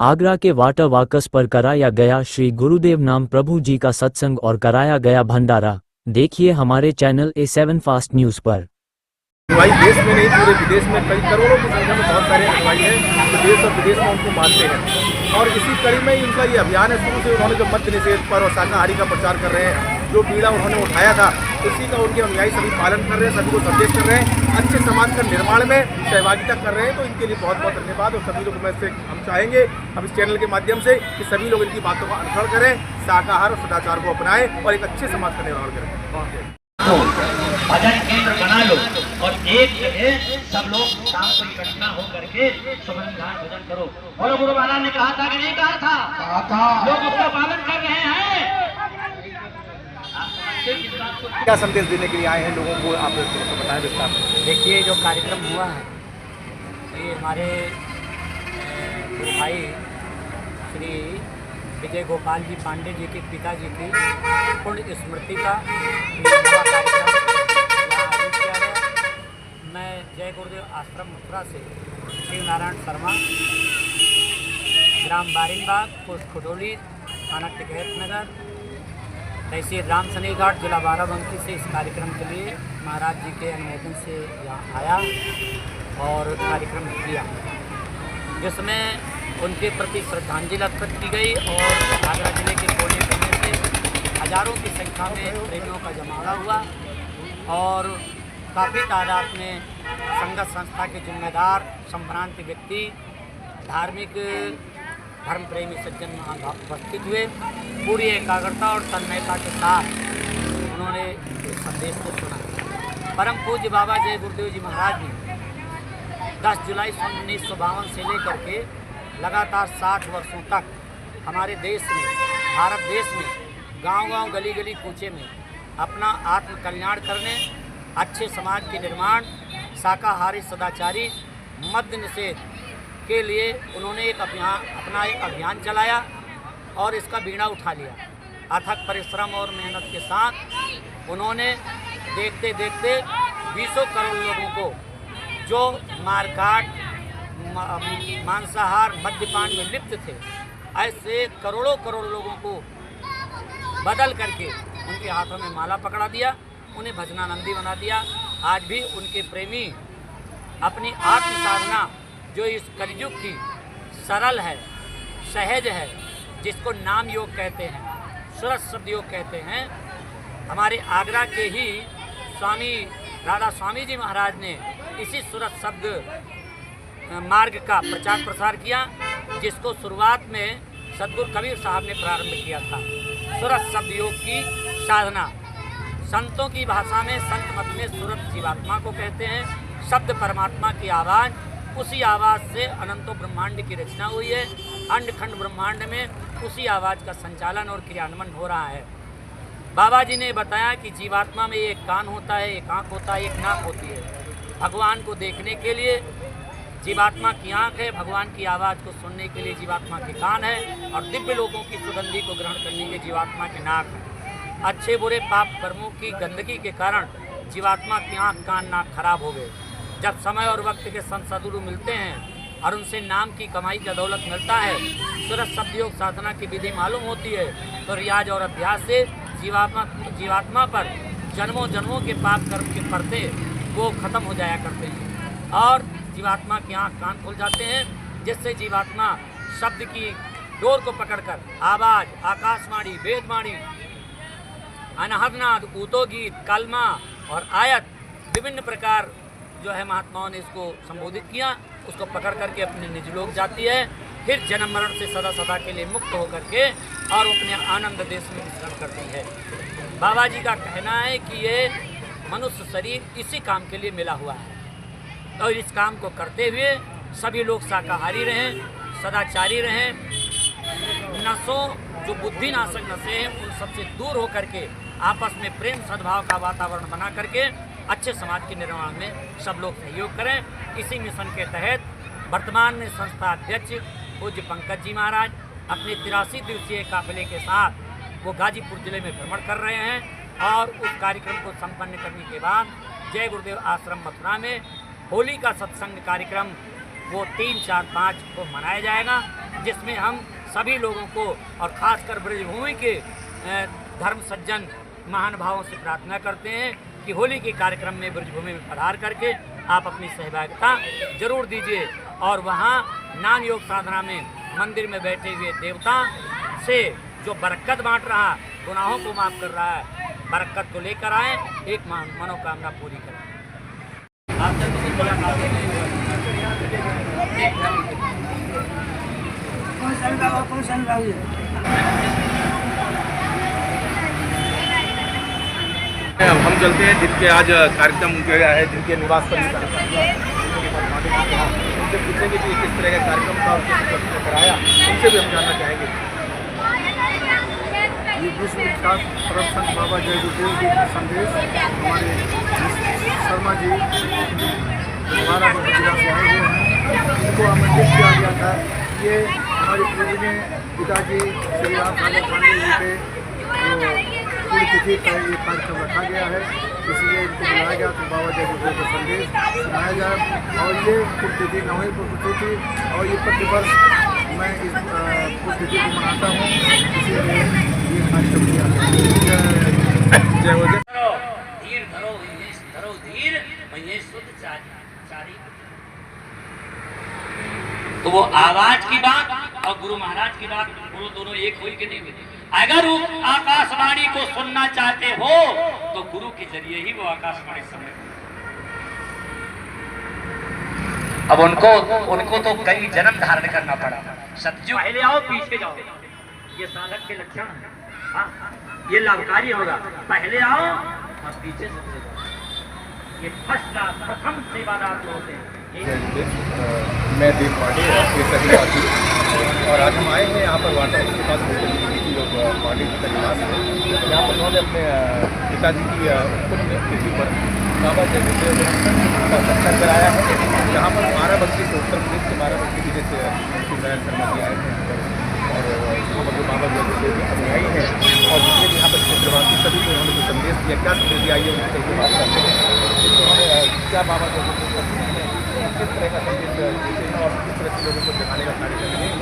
आगरा के वाटर वाकस पर कराया गया श्री गुरुदेव नाम प्रभु जी का सत्संग और कराया गया भंडारा। देखिए हमारे चैनल A7 फास्ट न्यूज पर। भाई देश में नहीं पूरे विदेश में कई करोड़ों की संख्या में बहुत सारे अनुयायी हैं जो देश और विदेश में उनको मानते हैं और इसी कड़ी में ही उनका ये अभियान है। शुरू से उन्होंने जो मद्य निषेध पर और शाकाहारी का प्रचार कर रहे हैं, जो बीड़ा उन्होंने उठाया था उसी का उनके अनुयायी सभी पालन कर रहे हैं, सभी को संदेश कर रहे हैं, अच्छे समाज का निर्माण में सहभागिता कर रहे हैं। तो इनके लिए बहुत बहुत धन्यवाद। और सभी लोग में से हम चाहेंगे अब इस चैनल के माध्यम से कि सभी लोग इनकी बातों का अनुसरण करें, शाकाहार और सदाचार को अपनाएं और एक अच्छे समाज का निर्माण करें। भजन केंद्र बना लो और एक जगह सब लोग शाम को इकट्ठा होकर के सुबह भजन करो। और गुरु महाराज ने कहा था कि नहीं कहा था, लोग उसका पालन कर रहे हैं। क्या संदेश देने के लिए आए हैं लोगों को, आप बताएं विस्तार में। देखिए जो कार्यक्रम हुआ है ये हमारे भाई श्री विजय गोपाल जी पांडे जी के पिताजी की पुण्य स्मृति का कार्यक्रम आयोजित किया गया। मैं जय गुरुदेव आश्रम मथुरा से शिव नारायण शर्मा, ग्राम बारिंगबाग, पोस्ट खडोली, थाना टिकैत नगर, तहसील राम सनी घाट, जिला बाराबंकी से इस कार्यक्रम के लिए महाराज जी के अनुमोदन से यहाँ आया और कार्यक्रम किया, जिसमें उनके प्रति श्रद्धांजलि अर्पित की गई। और आगरा जिले के कोने कोने से हजारों की संख्या में प्रेमियों का जमावड़ा हुआ और काफ़ी तादाद में संगत संस्था के जिम्मेदार, संभ्रांत व्यक्ति, धार्मिक धर्म प्रेमी सज्जन वहाँ उपस्थित हुए। पूरी एकाग्रता और तन्मयता के साथ उन्होंने इस संदेश को सुना। परम पूज्य बाबा जय गुरुदेव जी महाराज ने 10 जुलाई 1952 से लेकर के लगातार 60 वर्षों तक हमारे देश में, भारत देश में गांव-गांव, गली-गली, कूचे में अपना आत्म कल्याण करने, अच्छे समाज के निर्माण, शाकाहारी, सदाचारी, मद्य निषेध के लिए उन्होंने अपना एक अभियान चलाया और इसका बीड़ा उठा लिया। अथक परिश्रम और मेहनत के साथ उन्होंने देखते देखते 20 करोड़ लोगों को जो मारकाट, मांसाहार, मद्यपान में लिप्त थे, ऐसे करोड़ों करोड़ लोगों को बदल करके उनके हाथों में माला पकड़ा दिया, उन्हें भजनानंदी बना दिया। आज भी उनके प्रेमी अपनी आत्म साधना जो इस कलयुग की सरल है, सहज है, जिसको नाम योग कहते हैं, सूरत शब्द योग कहते हैं, हमारे आगरा के ही स्वामी राधा स्वामी जी महाराज ने इसी सूरत शब्द मार्ग का प्रचार प्रसार किया, जिसको शुरुआत में सदगुरु कबीर साहब ने प्रारंभ किया था। सूरत शब्द योग की साधना, संतों की भाषा में, संत मत में सूरत जीवात्मा को कहते हैं। शब्द परमात्मा की आवाज़, उसी आवाज़ से अनंतों ब्रह्मांड की रचना हुई है। अंड खंड ब्रह्मांड में उसी आवाज़ का संचालन और क्रियान्वयन हो रहा है। बाबा जी ने बताया कि जीवात्मा में एक कान होता है, एक आँख होता है, एक नाक होती है। भगवान को देखने के लिए जीवात्मा की आँख है, भगवान की आवाज़ को सुनने के लिए जीवात्मा के कान है और दिव्य लोगों की सुगंधी को ग्रहण करने के जीवात्मा की नाक है। अच्छे बुरे पाप कर्मों की गंदगी के कारण जीवात्मा की आँख, कान, नाक खराब हो गए। जब समय और वक्त के संत सद्गुरु मिलते हैं और उनसे नाम की कमाई का दौलत मिलता है, सूरत शब्द योग साधना की विधि मालूम होती है, तो रियाज और अभ्यास से जीवात्मा पर जन्मों जन्मों के पाप कर्म के पर्दे वो खत्म हो जाया करते हैं और जीवात्मा की आँख, कान खुल जाते हैं, जिससे जीवात्मा शब्द की डोर को पकड़कर आवाज़, आकाशवाणी, वेदवाणी, अनहदनाद, ऊतो गीत, कलमा और आयत, विभिन्न प्रकार जो है महात्माओं ने इसको संबोधित किया, उसको पकड़ करके अपने निज लोक जाती है, फिर जन्म मरण से सदा सदा के लिए मुक्त होकर के और अपने आनंद देश में विचरण करती है। बाबा जी का कहना है कि ये मनुष्य शरीर इसी काम के लिए मिला हुआ है और इस काम को करते हुए सभी लोग शाकाहारी रहें, सदाचारी रहें, नशों जो बुद्धिनाशक नशे हैं उन सबसे दूर होकर के आपस में प्रेम सद्भाव का वातावरण बना करके अच्छे समाज के निर्माण में सब लोग सहयोग करें। इसी मिशन के तहत वर्तमान में संस्था अध्यक्ष पूज्य पंकज जी महाराज अपने 83 दिवसीय काफिले के साथ वो गाजीपुर जिले में भ्रमण कर रहे हैं और उस कार्यक्रम को संपन्न करने के बाद जय गुरुदेव आश्रम मथुरा में होली का सत्संग कार्यक्रम वो 3, 4, 5 को मनाया जाएगा। जिसमें हम सभी लोगों को और खासकर ब्रजभूमि के धर्म सज्जन महानुभावों से प्रार्थना करते हैं कि होली के कार्यक्रम में ब्रजभूमि में पधार करके आप अपनी सहभागिता जरूर दीजिए और वहाँ नाम योग साधना में मंदिर में बैठे हुए देवता से जो बरकत बांट रहा, गुनाहों को माफ़ कर रहा है, बरकत को लेकर आए, एक मनोकामना पूरी करें। आप जब किसी मुलाकात हम चलते हैं जिनके आज कार्यक्रम उनके है, जिनके निवास पर उनसे पूछेंगे कि किस तरह का कार्यक्रम था और किस तरह कराया, उनसे भी हम जानना चाहेंगे। ये विश्व विख्यात परम संत बाबा जय गुरुदेव जी का संदेश हमारे शर्मा जी दोबारा जिला से आए हुए हैं, इनको आमंत्रित किया गया था। ये हमारे पूजनीय पिताजी श्री राम सागर पांडे जी के पूरी तिथि पर ये कार्यक्रम रखा गया है, इसलिए इनको बुलाया गया तो बाबा जय गुरुदेव का संदेश सुनाया जाए। और ये पूरी तिथि 9वीं पुण्यतिथि और ये प्रतिवर्ष मैं इस पुण्यतिथि को मनाता हूँ, इसीलिए ये कार्यक्रम किया जय हो जय। धीर धरो धीर मैं शुद्ध चारी। तो वो आवाज की बात और गुरु महाराज की बात वो दोनों एक हुई कि नहीं हुई? अगर वो आकाशवाणी को सुनना चाहते हो तो गुरु के जरिए ही वो आकाशवाणी सुने। अब उनको तो कई जन्म धारण करना पड़ा। सतयुग पहले आओ पीछे जाओ, ये साधक के लक्षण है। हाँ, ये लाभकारी होगा। पहले आओ और पीछे से ये प्रथम सेवादार होते हैं। मैं देव पांडे और आज हम आए हैं यहाँ पर वाटर के पास पांडे जी का निवास है। यहाँ पर उन्होंने अपने पिताजी की पुण्यतिथि पर बाबा जय गुरुदेव का सत्कार कराया है। यहाँ पर बाराबंकी से उत्तर प्रदेश के बाराबंकी जिले से नारायण शर्मा जी आए हैं और यहाँ पर जो बाबा जय गुरुदेव के अनुयायी हैं और जितने भी यहाँ पर क्षेत्रवासी सभी को उन्होंने जो संदेश दिया, क्या संदेश दिया, आइए उनसे बात करते हैं। उन्होंने क्या बाबा जय गुरुदेव किस तरह का संदेश देते हैं और किस तरह से लोगों को दिखाने का कार्य करेंगे।